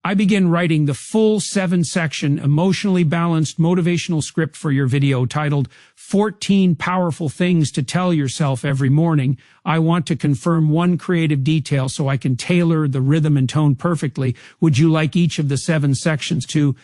I begin writing the full 7-section emotionally balanced motivational script for your video titled 14 Powerful Things to Tell Yourself Every Morning. I want to confirm one creative detail so I can tailor the rhythm and tone perfectly. Would you like each of the 7 sections to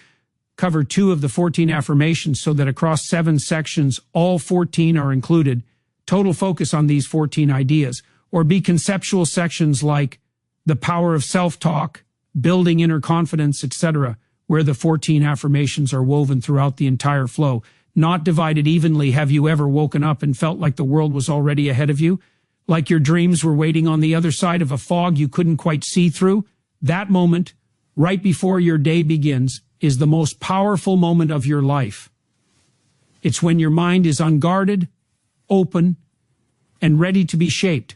cover 2 of the 14 affirmations so that across 7 sections, all 14 are included? Total focus on these 14 ideas. Or be conceptual sections like the power of self-talk, building inner confidence, etc., where the 14 affirmations are woven throughout the entire flow, not divided evenly. Have you ever woken up and felt like the world was already ahead of you? Like your dreams were waiting on the other side of a fog you couldn't quite see through? That moment, right before your day begins, is the most powerful moment of your life. It's when your mind is unguarded, open, and ready to be shaped.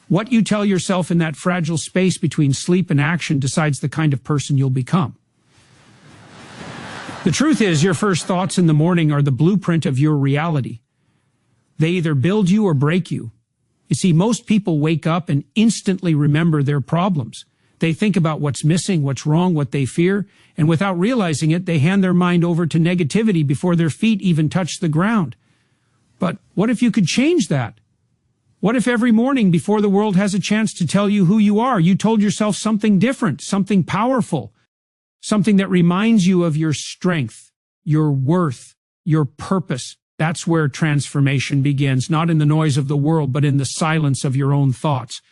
What you tell yourself in that fragile space between sleep and action decides the kind of person you'll become. The truth is, your first thoughts in the morning are the blueprint of your reality. They either build you or break you. You see, most people wake up and instantly remember their problems. They think about what's missing, what's wrong, what they fear, and without realizing it, they hand their mind over to negativity before their feet even touch the ground. But what if you could change that? What if every morning before the world has a chance to tell you who you are, you told yourself something different, something powerful, something that reminds you of your strength, your worth, your purpose? That's where transformation begins, not in the noise of the world, but in the silence of your own thoughts.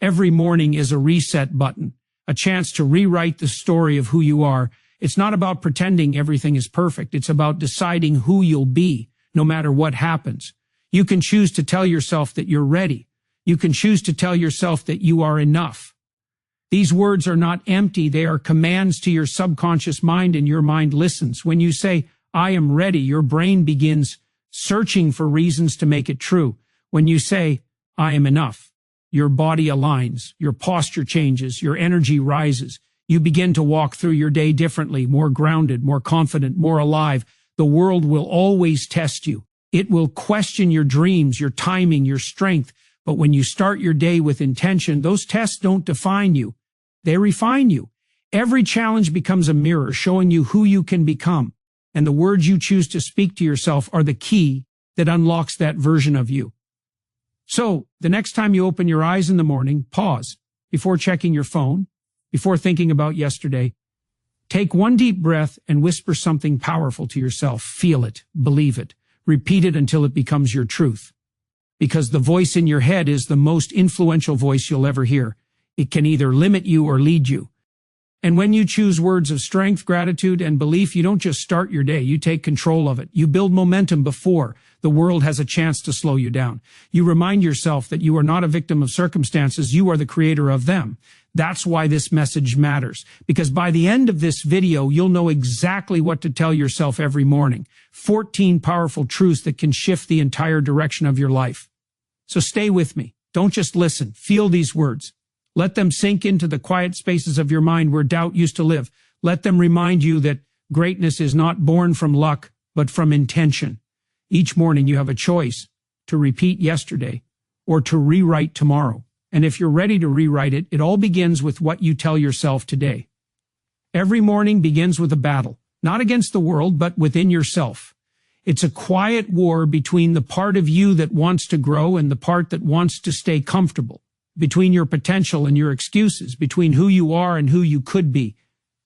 Every morning is a reset button, a chance to rewrite the story of who you are. It's not about pretending everything is perfect. It's about deciding who you'll be, no matter what happens. You can choose to tell yourself that you're ready. You can choose to tell yourself that you are enough. These words are not empty. They are commands to your subconscious mind, and your mind listens. When you say, I am ready, your brain begins searching for reasons to make it true. When you say, I am enough, your body aligns, your posture changes, your energy rises. You begin to walk through your day differently, more grounded, more confident, more alive. The world will always test you. It will question your dreams, your timing, your strength. But when you start your day with intention, those tests don't define you. They refine you. Every challenge becomes a mirror showing you who you can become. And the words you choose to speak to yourself are the key that unlocks that version of you. So, the next time you open your eyes in the morning, pause before checking your phone, before thinking about yesterday. Take one deep breath and whisper something powerful to yourself. Feel it, believe it. Repeat it until it becomes your truth. Because the voice in your head is the most influential voice you'll ever hear. It can either limit you or lead you. And when you choose words of strength, gratitude, and belief, you don't just start your day, you take control of it. You build momentum before the world has a chance to slow you down. You remind yourself that you are not a victim of circumstances, you are the creator of them. That's why this message matters, because by the end of this video, you'll know exactly what to tell yourself every morning. 14 powerful truths that can shift the entire direction of your life. So stay with me. Don't just listen. Feel these words. Let them sink into the quiet spaces of your mind where doubt used to live. Let them remind you that greatness is not born from luck, but from intention. Each morning you have a choice to repeat yesterday or to rewrite tomorrow. And if you're ready to rewrite it, it all begins with what you tell yourself today. Every morning begins with a battle, not against the world, but within yourself. It's a quiet war between the part of you that wants to grow and the part that wants to stay comfortable, between your potential and your excuses, between who you are and who you could be.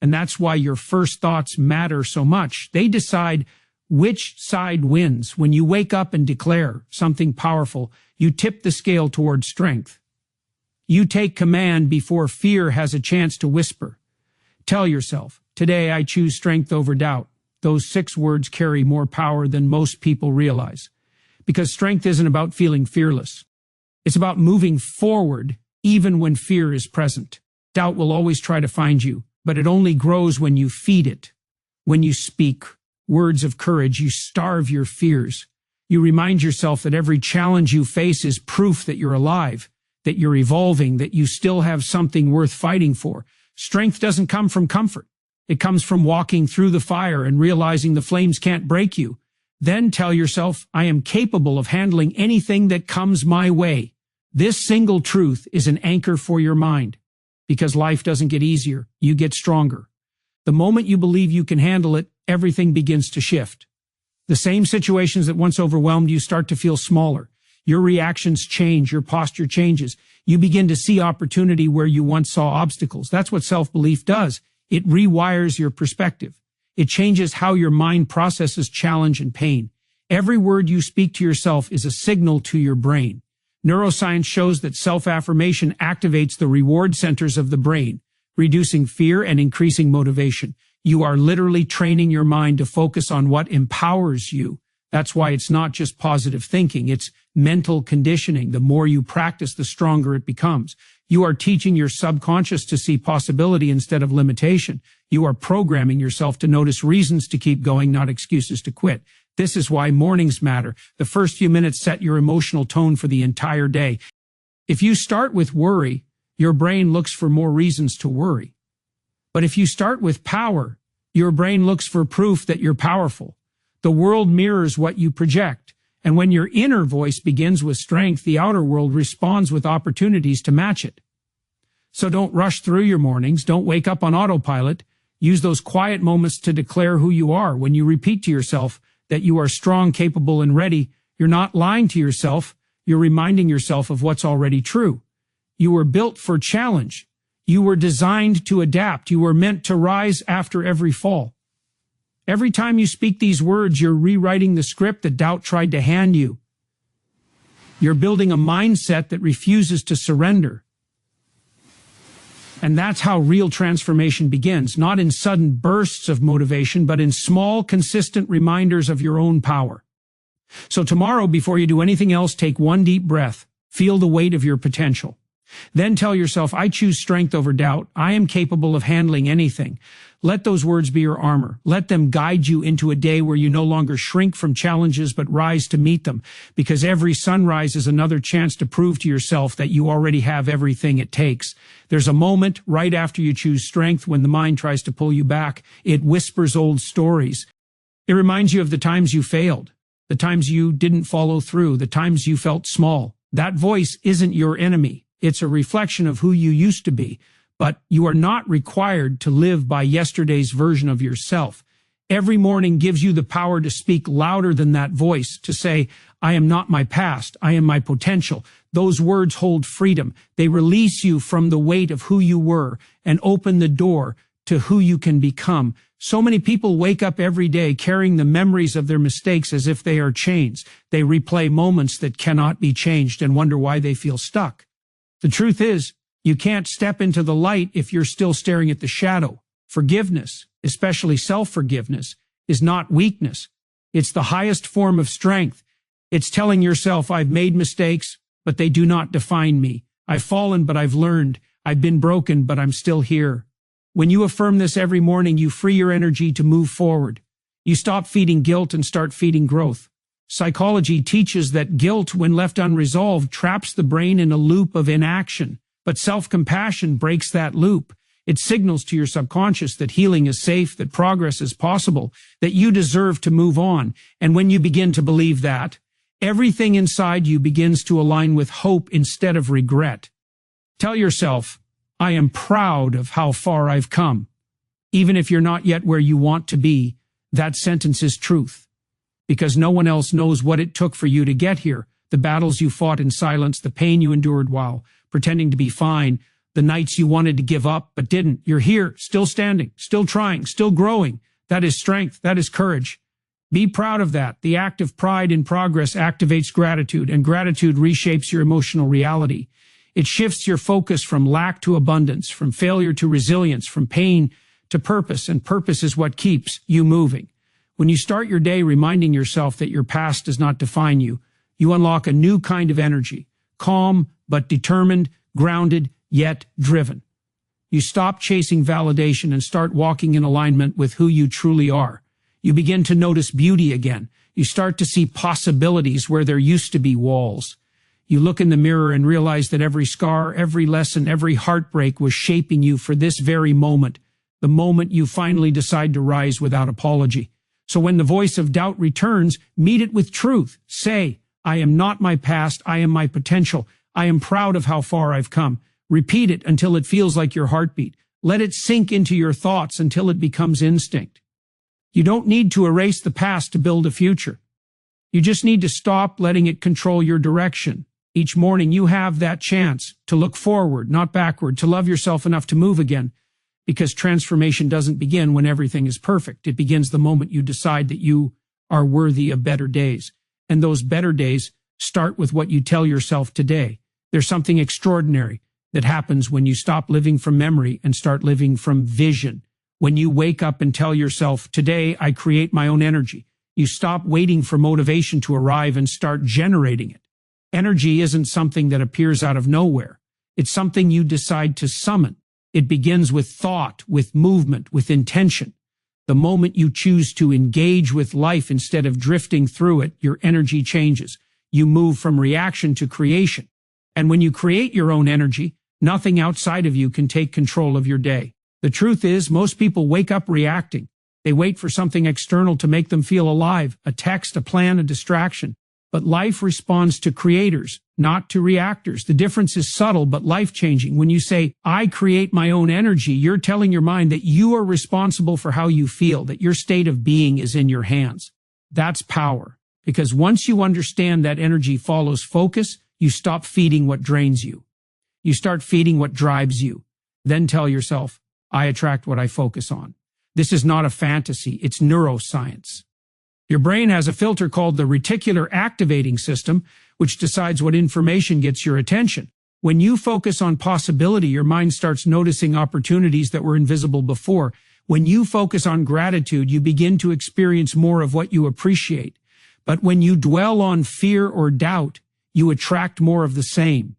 And that's why your first thoughts matter so much. They decide which side wins. When you wake up and declare something powerful, you tip the scale toward strength. You take command before fear has a chance to whisper. Tell yourself, today I choose strength over doubt. Those 6 words carry more power than most people realize. Because strength isn't about feeling fearless. It's about moving forward even when fear is present. Doubt will always try to find you, but it only grows when you feed it. When you speak words of courage, you starve your fears. You remind yourself that every challenge you face is proof that you're alive, that you're evolving, that you still have something worth fighting for. Strength doesn't come from comfort. It comes from walking through the fire and realizing the flames can't break you. Then tell yourself, I am capable of handling anything that comes my way. This single truth is an anchor for your mind. because life doesn't get easier, you get stronger. The moment you believe you can handle it, everything begins to shift. The same situations that once overwhelmed you start to feel smaller. Your reactions change, your posture changes. You begin to see opportunity where you once saw obstacles. That's what self-belief does. It rewires your perspective. It changes how your mind processes challenge and pain. Every word you speak to yourself is a signal to your brain. Neuroscience shows that self-affirmation activates the reward centers of the brain, reducing fear and increasing motivation. You are literally training your mind to focus on what empowers you. That's why it's not just positive thinking, it's mental conditioning. The more you practice, the stronger it becomes. You are teaching your subconscious to see possibility instead of limitation. You are programming yourself to notice reasons to keep going, not excuses to quit. This is why mornings matter. The first few minutes set your emotional tone for the entire day. If you start with worry, your brain looks for more reasons to worry. But if you start with power, your brain looks for proof that you're powerful. The world mirrors what you project. And when your inner voice begins with strength, the outer world responds with opportunities to match it. So don't rush through your mornings. Don't wake up on autopilot. Use those quiet moments to declare who you are. When you repeat to yourself that you are strong, capable, and ready, you're not lying to yourself. You're reminding yourself of what's already true. You were built for challenge. You were designed to adapt. You were meant to rise after every fall. Every time you speak these words, you're rewriting the script that doubt tried to hand you. You're building a mindset that refuses to surrender. And that's how real transformation begins, not in sudden bursts of motivation, but in small, consistent reminders of your own power. So tomorrow, before you do anything else, take one deep breath. Feel the weight of your potential. Then tell yourself, I choose strength over doubt. I am capable of handling anything. Let those words be your armor. Let them guide you into a day where you no longer shrink from challenges but rise to meet them, because every sunrise is another chance to prove to yourself that you already have everything it takes. There's a moment right after you choose strength when the mind tries to pull you back. It whispers old stories. It reminds you of the times you failed, the times you didn't follow through, the times you felt small. That voice isn't your enemy. It's a reflection of who you used to be, but you are not required to live by yesterday's version of yourself. Every morning gives you the power to speak louder than that voice, to say, I am not my past, I am my potential. Those words hold freedom. They release you from the weight of who you were and open the door to who you can become. So many people wake up every day carrying the memories of their mistakes as if they are chains. They replay moments that cannot be changed and wonder why they feel stuck. The truth is, you can't step into the light if you're still staring at the shadow. Forgiveness, especially self-forgiveness, is not weakness. It's the highest form of strength. It's telling yourself, I've made mistakes, but they do not define me. I've fallen, but I've learned. I've been broken, but I'm still here. When you affirm this every morning, you free your energy to move forward. You stop feeding guilt and start feeding growth. Psychology teaches that guilt, when left unresolved, traps the brain in a loop of inaction. But self-compassion breaks that loop. It signals to your subconscious that healing is safe, that progress is possible, that you deserve to move on. And when you begin to believe that, everything inside you begins to align with hope instead of regret. Tell yourself, I am proud of how far I've come. Even if you're not yet where you want to be, that sentence is truth. Because no one else knows what it took for you to get here. The battles you fought in silence, the pain you endured while pretending to be fine, the nights you wanted to give up but didn't. You're here, still standing, still trying, still growing. That is strength. That is courage. Be proud of that. The act of pride in progress activates gratitude, and gratitude reshapes your emotional reality. It shifts your focus from lack to abundance, from failure to resilience, from pain to purpose, and purpose is what keeps you moving. When you start your day reminding yourself that your past does not define you, you unlock a new kind of energy, calm but determined, grounded yet driven. You stop chasing validation and start walking in alignment with who you truly are. You begin to notice beauty again. You start to see possibilities where there used to be walls. You look in the mirror and realize that every scar, every lesson, every heartbreak was shaping you for this very moment, the moment you finally decide to rise without apology. So when the voice of doubt returns, meet it with truth. Say, I am not my past, I am my potential. I am proud of how far I've come. Repeat it until it feels like your heartbeat. Let it sink into your thoughts until it becomes instinct. You don't need to erase the past to build a future. You just need to stop letting it control your direction. Each morning you have that chance to look forward, not backward, to love yourself enough to move again. Because transformation doesn't begin when everything is perfect. It begins the moment you decide that you are worthy of better days. And those better days start with what you tell yourself today. There's something extraordinary that happens when you stop living from memory and start living from vision. When you wake up and tell yourself, today I create my own energy, you stop waiting for motivation to arrive and start generating it. Energy isn't something that appears out of nowhere. It's something you decide to summon. It begins with thought, with movement, with intention. The moment you choose to engage with life instead of drifting through it, your energy changes. You move from reaction to creation. And when you create your own energy, nothing outside of you can take control of your day. The truth is, most people wake up reacting. They wait for something external to make them feel alive, a text, a plan, a distraction. But life responds to creators, not to reactors. The difference is subtle but life-changing. When you say, I create my own energy, you're telling your mind that you are responsible for how you feel, that your state of being is in your hands. That's power. Because once you understand that energy follows focus, you stop feeding what drains you. You start feeding what drives you. Then tell yourself, I attract what I focus on. This is not a fantasy, it's neuroscience. Your brain has a filter called the reticular activating system, which decides what information gets your attention. When you focus on possibility, your mind starts noticing opportunities that were invisible before. When you focus on gratitude, you begin to experience more of what you appreciate. But when you dwell on fear or doubt, you attract more of the same.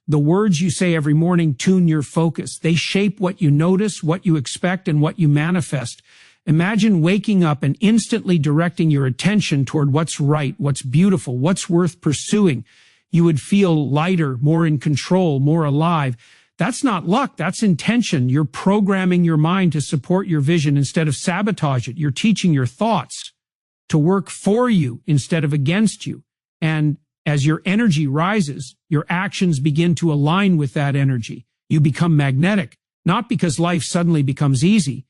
The words you say every morning tune your focus. They shape what you notice, what you expect, and what you manifest. Imagine waking up and instantly directing your attention toward what's right, what's beautiful, what's worth pursuing. You would feel lighter, more in control, more alive. That's not luck, that's intention. You're programming your mind to support your vision instead of sabotage it. You're teaching your thoughts to work for you instead of against you. And as your energy rises, your actions begin to align with that energy. You become magnetic, not because life suddenly becomes easy,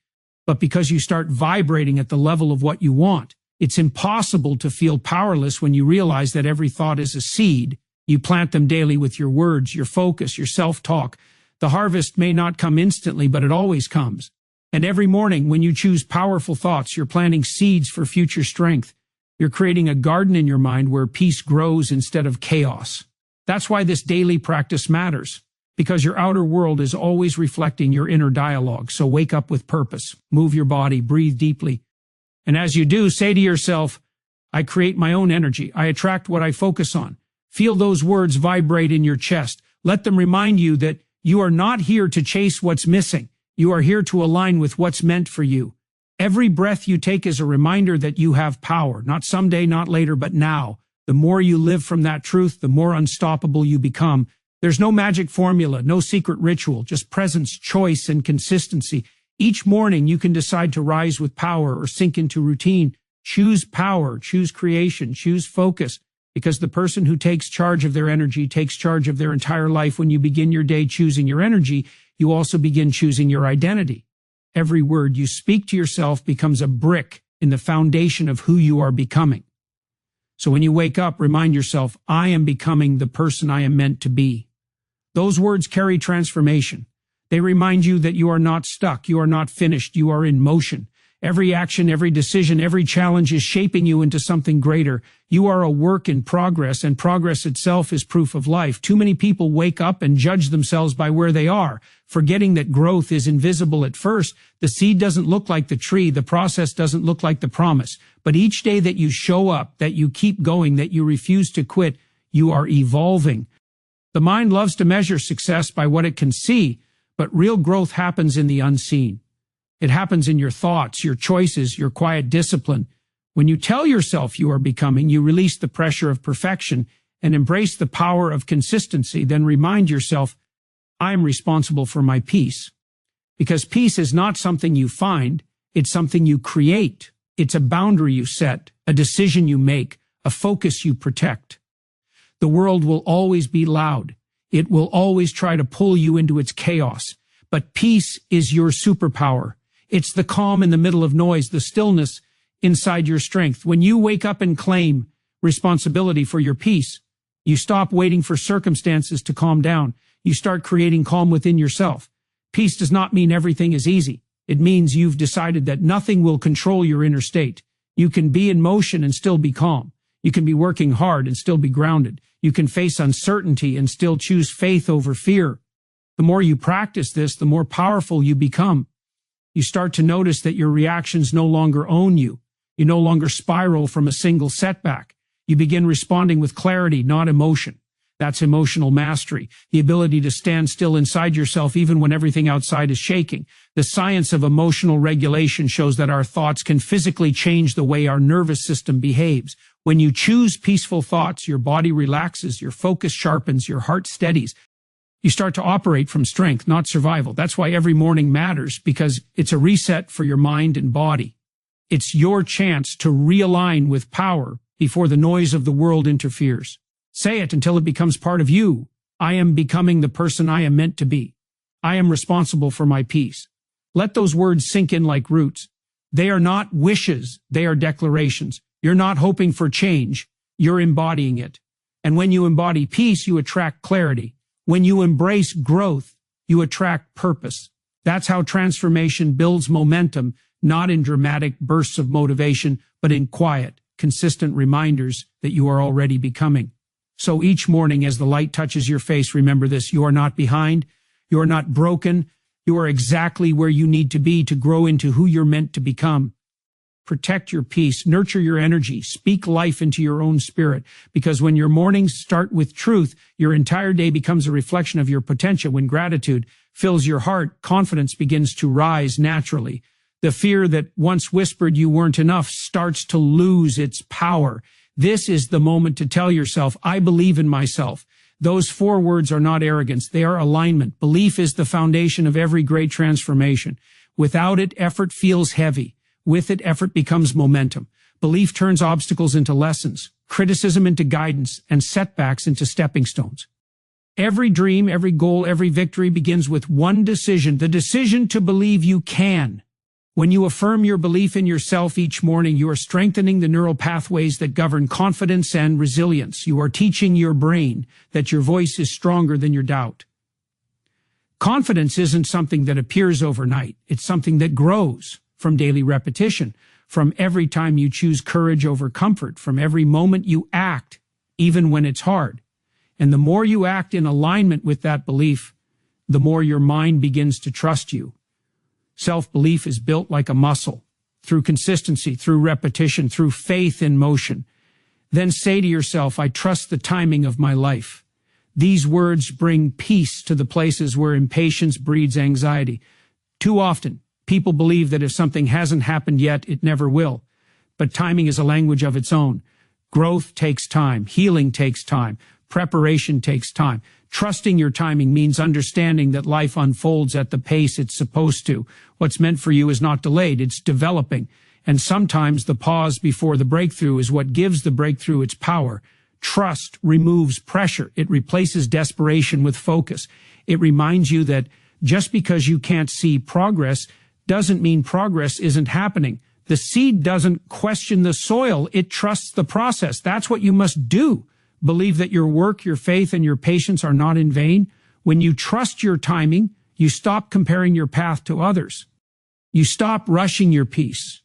but because you start vibrating at the level of what you want. It's impossible to feel powerless when you realize that every thought is a seed. You plant them daily with your words, your focus, your self-talk. The harvest may not come instantly, but it always comes. And every morning, when you choose powerful thoughts, you're planting seeds for future strength. You're creating a garden in your mind where peace grows instead of chaos. That's why this daily practice matters, because your outer world is always reflecting your inner dialogue. So wake up with purpose, move your body, breathe deeply. And as you do, say to yourself, I create my own energy. I attract what I focus on. Feel those words vibrate in your chest. Let them remind you that you are not here to chase what's missing. You are here to align with what's meant for you. Every breath you take is a reminder that you have power, not someday, not later, but now. The more you live from that truth, the more unstoppable you become. There's no magic formula, no secret ritual, just presence, choice, and consistency. Each morning you can decide to rise with power or sink into routine. Choose power, choose creation, choose focus, because the person who takes charge of their energy takes charge of their entire life. When you begin your day choosing your energy, you also begin choosing your identity. Every word you speak to yourself becomes a brick in the foundation of who you are becoming. So when you wake up, remind yourself, I am becoming the person I am meant to be. Those words carry transformation. They remind you that you are not stuck, you are not finished, you are in motion. Every action, every decision, every challenge is shaping you into something greater. You are a work in progress, and progress itself is proof of life. Too many people wake up and judge themselves by where they are, forgetting that growth is invisible at first. The seed doesn't look like the tree, the process doesn't look like the promise. But each day that you show up, that you keep going, that you refuse to quit, you are evolving. The mind loves to measure success by what it can see, but real growth happens in the unseen. It happens in your thoughts, your choices, your quiet discipline. When you tell yourself you are becoming, you release the pressure of perfection and embrace the power of consistency. Then remind yourself, I am responsible for my peace. Because peace is not something you find, it's something you create. It's a boundary you set, a decision you make, a focus you protect. The world will always be loud. It will always try to pull you into its chaos. But peace is your superpower. It's the calm in the middle of noise, the stillness inside your strength. When you wake up and claim responsibility for your peace, you stop waiting for circumstances to calm down. You start creating calm within yourself. Peace does not mean everything is easy. It means you've decided that nothing will control your inner state. You can be in motion and still be calm. You can be working hard and still be grounded. You can face uncertainty and still choose faith over fear. The more you practice this, the more powerful you become. You start to notice that your reactions no longer own you. You no longer spiral from a single setback. You begin responding with clarity, not emotion. That's emotional mastery, the ability to stand still inside yourself even when everything outside is shaking. The science of emotional regulation shows that our thoughts can physically change the way our nervous system behaves. When you choose peaceful thoughts, your body relaxes, your focus sharpens, your heart steadies. You start to operate from strength, not survival. That's why every morning matters, because it's a reset for your mind and body. It's your chance to realign with power before the noise of the world interferes. Say it until it becomes part of you. I am becoming the person I am meant to be. I am responsible for my peace. Let those words sink in like roots. They are not wishes, they are declarations. You're not hoping for change, you're embodying it. And when you embody peace, you attract clarity. When you embrace growth, you attract purpose. That's how transformation builds momentum, not in dramatic bursts of motivation, but in quiet, consistent reminders that you are already becoming. So each morning as the light touches your face, remember this: you are not behind, you are not broken, you are exactly where you need to be to grow into who you're meant to become. Protect your peace, nurture your energy, speak life into your own spirit, because when your mornings start with truth, your entire day becomes a reflection of your potential. When gratitude fills your heart, confidence begins to rise naturally. The fear that once whispered you weren't enough starts to lose its power. This is the moment to tell yourself, I believe in myself. Those 4 words are not arrogance, they are alignment. Belief is the foundation of every great transformation. Without it, effort feels heavy. With it, effort becomes momentum. Belief turns obstacles into lessons, criticism into guidance, and setbacks into stepping stones. Every dream, every goal, every victory begins with one decision, the decision to believe you can. When you affirm your belief in yourself each morning, you are strengthening the neural pathways that govern confidence and resilience. You are teaching your brain that your voice is stronger than your doubt. Confidence isn't something that appears overnight. It's something that grows from daily repetition, from every time you choose courage over comfort, from every moment you act, even when it's hard. And the more you act in alignment with that belief, the more your mind begins to trust you. Self-belief is built like a muscle, through consistency, through repetition, through faith in motion. Then say to yourself, I trust the timing of my life. These words bring peace to the places where impatience breeds anxiety. Too often, people believe that if something hasn't happened yet, it never will. But timing is a language of its own. Growth takes time. Healing takes time. Preparation takes time. Trusting your timing means understanding that life unfolds at the pace it's supposed to. What's meant for you is not delayed, it's developing. And sometimes the pause before the breakthrough is what gives the breakthrough its power. Trust removes pressure. It replaces desperation with focus. It reminds you that just because you can't see progress doesn't mean progress isn't happening. The seed doesn't question the soil, it trusts the process. That's what you must do. Believe that your work, your faith, and your patience are not in vain. When you trust your timing, you stop comparing your path to others. You stop rushing your peace.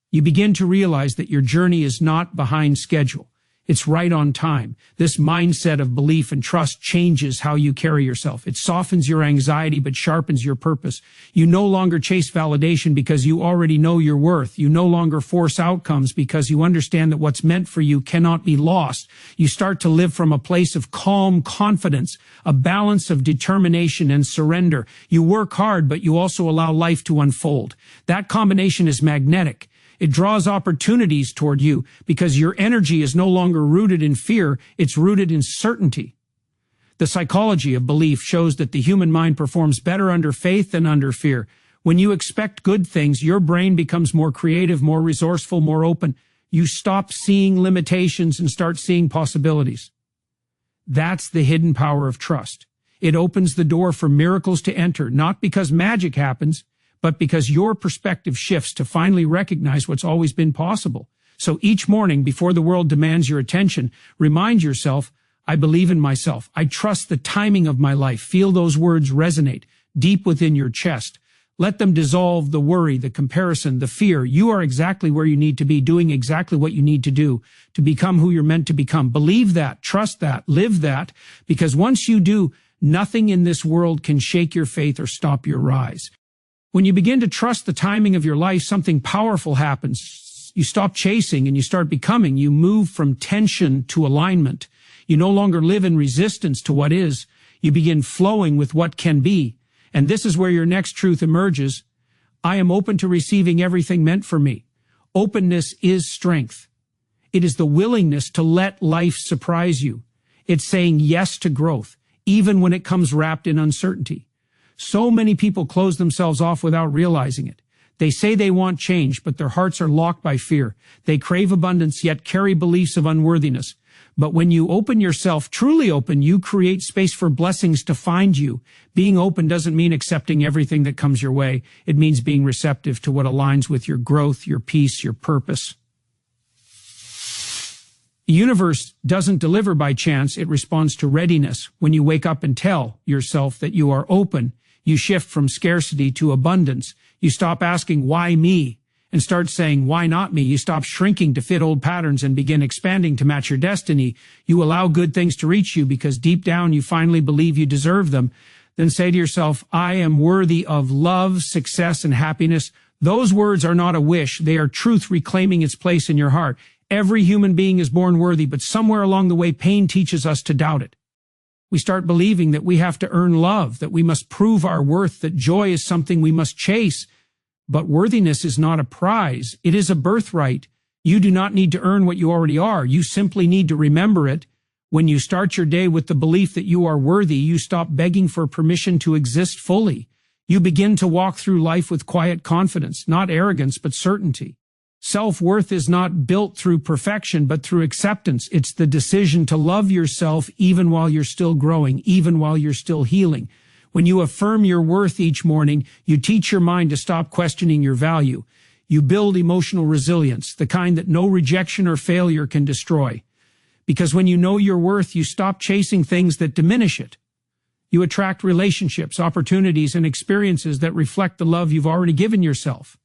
You begin to realize that your journey is not behind schedule. It's right on time. This mindset of belief and trust changes how you carry yourself. It softens your anxiety but sharpens your purpose. You no longer chase validation because you already know your worth. You no longer force outcomes because you understand that what's meant for you cannot be lost. You start to live from a place of calm confidence, a balance of determination and surrender. You work hard, but you also allow life to unfold. That combination is magnetic. It draws opportunities toward you because your energy is no longer rooted in fear, it's rooted in certainty. The psychology of belief shows that the human mind performs better under faith than under fear. When you expect good things, your brain becomes more creative, more resourceful, more open. You stop seeing limitations and start seeing possibilities. That's the hidden power of trust. It opens the door for miracles to enter, not because magic happens, but because your perspective shifts to finally recognize what's always been possible. So each morning, before the world demands your attention, remind yourself, I believe in myself. I trust the timing of my life. Feel those words resonate deep within your chest. Let them dissolve the worry, the comparison, the fear. You are exactly where you need to be, doing exactly what you need to do to become who you're meant to become. Believe that, trust that, live that, because once you do, nothing in this world can shake your faith or stop your rise. When you begin to trust the timing of your life, something powerful happens. You stop chasing and you start becoming. You move from tension to alignment. You no longer live in resistance to what is. You begin flowing with what can be. And this is where your next truth emerges. I am open to receiving everything meant for me. Openness is strength. It is the willingness to let life surprise you. It's saying yes to growth, even when it comes wrapped in uncertainty. So many people close themselves off without realizing it. They say they want change, but their hearts are locked by fear. They crave abundance, yet carry beliefs of unworthiness. But when you open yourself, truly open, you create space for blessings to find you. Being open doesn't mean accepting everything that comes your way. It means being receptive to what aligns with your growth, your peace, your purpose. The universe doesn't deliver by chance. It responds to readiness. When you wake up and tell yourself that you are open, you shift from scarcity to abundance. You stop asking, why me? And start saying, why not me? You stop shrinking to fit old patterns and begin expanding to match your destiny. You allow good things to reach you because deep down you finally believe you deserve them. Then say to yourself, I am worthy of love, success, and happiness. Those words are not a wish. They are truth reclaiming its place in your heart. Every human being is born worthy, but somewhere along the way, pain teaches us to doubt it. We start believing that we have to earn love, that we must prove our worth, that joy is something we must chase. But worthiness is not a prize. It is a birthright. You do not need to earn what you already are. You simply need to remember it. When you start your day with the belief that you are worthy, you stop begging for permission to exist fully. You begin to walk through life with quiet confidence, not arrogance, but certainty. Self-worth is not built through perfection, but through acceptance. It's the decision to love yourself even while you're still growing, even while you're still healing. When you affirm your worth each morning, you teach your mind to stop questioning your value. You build emotional resilience, the kind that no rejection or failure can destroy. Because when you know your worth, you stop chasing things that diminish it. You attract relationships, opportunities, and experiences that reflect the love you've already given yourself.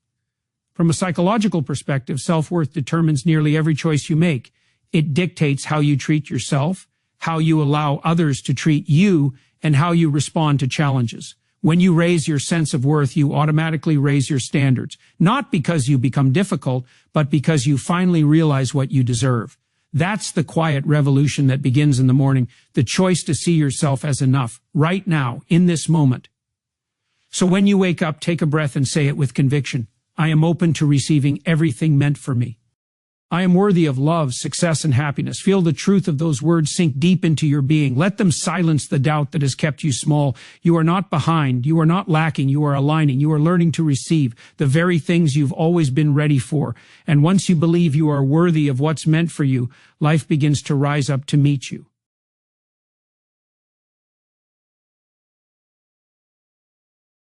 From a psychological perspective, self-worth determines nearly every choice you make. It dictates how you treat yourself, how you allow others to treat you, and how you respond to challenges. When you raise your sense of worth, you automatically raise your standards, not because you become difficult, but because you finally realize what you deserve. That's the quiet revolution that begins in the morning, the choice to see yourself as enough, right now, in this moment. So when you wake up, take a breath and say it with conviction. I am open to receiving everything meant for me. I am worthy of love, success, and happiness. Feel the truth of those words sink deep into your being. Let them silence the doubt that has kept you small. You are not behind. You are not lacking. You are aligning. You are learning to receive the very things you've always been ready for. And once you believe you are worthy of what's meant for you, life begins to rise up to meet you.